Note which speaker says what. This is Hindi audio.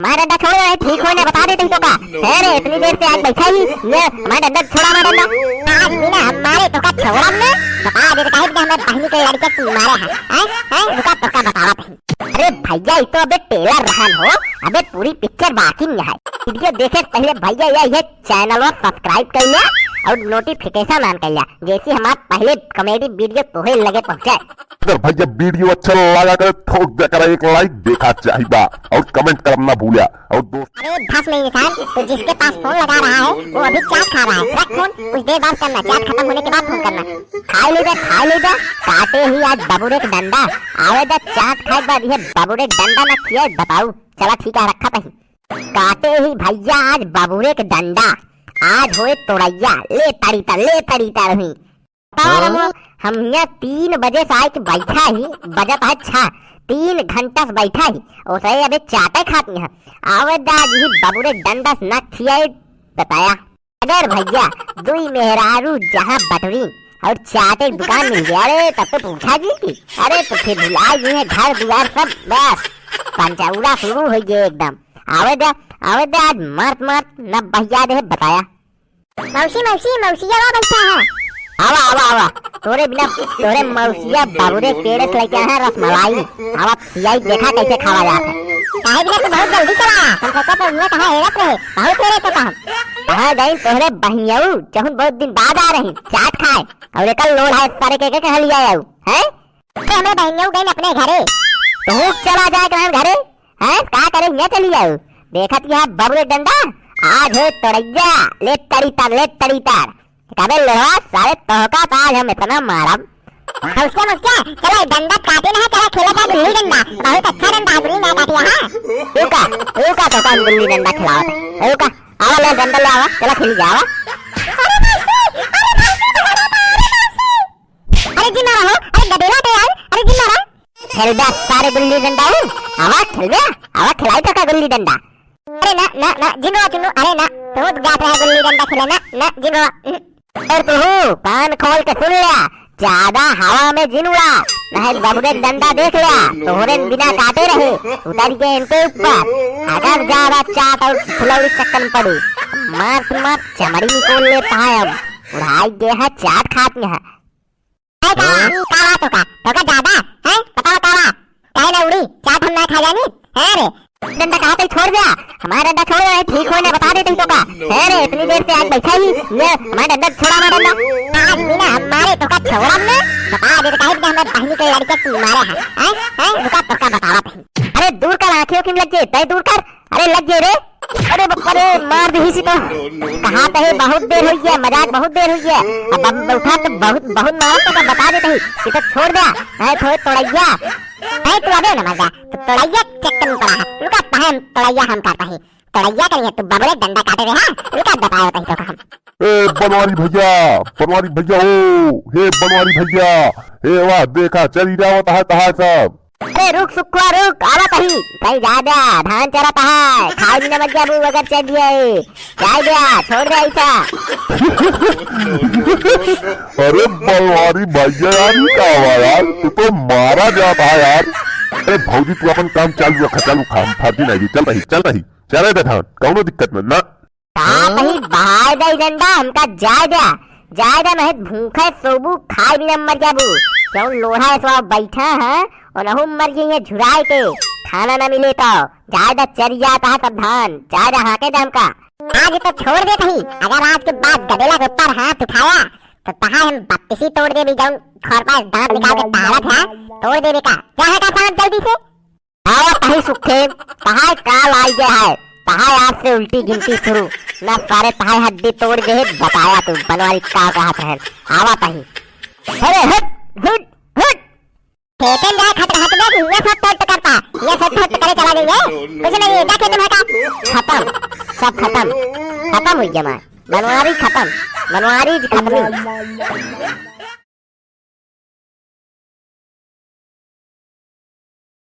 Speaker 1: हमारा डंडा छोड़ रहा है, ठीक होने बता देते तो का है रे, इतनी देर से आज बैठा ही ये हमारा डंडा छोड़ा, हमारा डंडा आज भी ना हमारे तो का छोड़ा हमने बता दे काहे कि हमारे बहनी के लड़के से मारे हैं रुका तो का बतावा नहीं। अरे भैया ये तो अबे टेलर रहन हो, अबे पूरी पिक्चर बाकी नहीं है। वीडियो देखे पहले भैया ये चैनल को सब्सक्राइब कर लिया और नोटिफिकेशन ऑन कर लिया, जैसे हमारे पहले कॉमेडी वीडियो तोहे लगे पहुंचे।
Speaker 2: अगर भैया वीडियो अच्छा लगा कर ठोक देकर एक लाइक देखा चाहिए और कमेंट करना भूलिया। और दोस्त
Speaker 1: अरे भस नहीं इंसान, तो जिसके पास फोन लगा रहा है वो अभी चाट खा रहा है, रख फोन, कुछ देर बाद करना, चाट खत्म होने के बाद फोन करना। खा लीजिए काटे ही आज बबूरे का डंडा आवेदा, चाट खाए बाद ये बबूरे डंडा ना किए बताऊ। चला ठीक है रखा पही, काटे ही भैया आज बबूरे का डंडा, आज होए तोड़ैया ले तड़ीता रही। हम यहाँ 3 बजे से आए के बैठा ही, बजट है 6, 3 घंटा से बैठा ही और सही अबे चाटे खाती है आवेदाज ही बबूरे डंडा न खियाए बताया। अगर भैया दुई मेहरारू जहाँ बटरी और चाटे दुकान मिल गया, अरे तब तो पूछा जी की, अरे तो फिर भुला गई है घर द्वार सब, बस पंचाउड़ा शुरू हो गया एकदम। आवेदा आज मर्द न भैया दे बताया। मौसिया बैठा है, आवा तोरे बिना तोरे मौसिया बाबूरे पेड़ से लेके आया रसमलाई, आवा खियाई देखा कैसे खावा जाता है। काहे बिना तो बहुत जल्दी चला, हम सोचा तो हुआ कहां हेरत रहे, बहुत तेरे तो कहां गई तोरे बहियाऊ जहुन बहुत दिन बाद आ रही चाट खाए और एक लोड है सारे के कह लिया आऊ हैं। तो हमें बहियाऊ गई अपने घरे, तू चला जाए कहां घरे हैं, का करे ये चली आऊ। देखत यहां बबूरे डंडा आज है तड़ैया ले तड़ीता कबे लड़वा सारे तोहका ताज हम इतना मारब। मुझके चलो डंडा काटे ना, चलो खेला का गुल्ली डंडा, बहुत अच्छा डंडा गुल्ली ना काटे हां। रुका तो कौन गुल्ली डंडा खिलाओ, रुका आवा ले डंडा ले आवा, चलो खेल जावा। अरे जी मारो, अरे गदेला तो यार, अरे जी मारो खेल दे सारे गुल्ली डंडा आवा खेल दे, आवा खिलाई तो का गुल्ली डंडा। अरे ना जिनो अरे ना तो जात रहा गुल्ली डंडा खेलना ना जिनो। और तू कान खोल के सुन लिया, ज्यादा हवा में जिन उड़ा नहीं बबूरे डंडा देख लिया तोहरे बिना काटे रहे उतर के इनके ऊपर। अगर ज्यादा चाट और फुलौरी चक्कर पड़ी मार चमड़ी निकोल लेता है, अब उड़ाई दे है चाट खाती है। काला तो का ज्यादा है बताओ काहे ना उड़ी चाट हम ना खा जानी है रे। डंडा कहाँ पे छोड़ दिया, हमारा डंडा छोड़ रहा है, ठीक होने बता देते तो का है रे, इतनी देर से आज बैठा ही ये हमारा डंडा छोड़ा, हमारा डंडा आज भी ना हमारे तो का छोड़ा हमने बता दे काहे कि हमारे बहनी के लड़के से मारे हैं रुका तो का बतावा नहीं। अरे दूर कर आंखों क्यों लग गए, तय दूर कर, अरे लग गए रे, अरे मार दी सी तो कहाँ पे बहुत देर हुई है, मजाक बहुत देर हुई है, अब उठा तो बहुत मारा तो बता देते ही कि तो छोड़ दिया है थोड़े तोड़ैया है तू अबे ना मजा तो तोड़ैया चक्कर में पड़ा है, रुका पहन तोड़ैया हम करता है तोड़ैया करिए तू बबले डंडा काटे रहे हैं, रुका बताओ तही तो हम।
Speaker 2: ए बनवारी भैया हो, हे बनवारी भैया, हे वाह देखा चली जाओ तहा सब।
Speaker 1: अरे रुक सुखवा रुक, आवा तही कहीं ज्यादा धान चराता है, खाओ बिना मत जाबू अगर चढ़ दिए जाए गया छोड़ दे ऐसा।
Speaker 2: अरे बनवारी भैया यार क्या हुआ यार, तू तो मारा जाता है यार। अरे भौजी तू अपन काम चालू रखा, चालू खाम फाटी नहीं चल रही चले बैठा कौनो दिक्कत ना
Speaker 1: कहीं बाहर गई डंडा हमका जायदा नहीं भूखे सोबू खाए बिना मर जाबू, क्यों लोढ़ा सो बैठा है और नहु मर गई है झुराए के खाना न मिले तो ज्यादा चल जाता है सब धान ज्यादा हाके दाम का। आज तो छोड़ दे कहीं, अगर आज के बाद गदेला के ऊपर हाथ उठाया तो तहा हम बत्तीसी तोड़ दे भी जाऊं, खोर पास दांत निकाल के तारत है तोड़ देवे का क्या है का काम जल्दी से आवा तही सुखे तहा काल आई गया है, तहा आज से उल्टी गिनती शुरू ना सारे तहा हड्डी तोड़ दे बताया तू बनवारी का कहत है। आवा तही अरे हट खेतन जाए खतरा हट दे ये सब तोड़ करता ये सब तोड़ करे चला गई है कुछ नहीं क्या खेत में का खत्म हुई जमा बनवारी खत्म।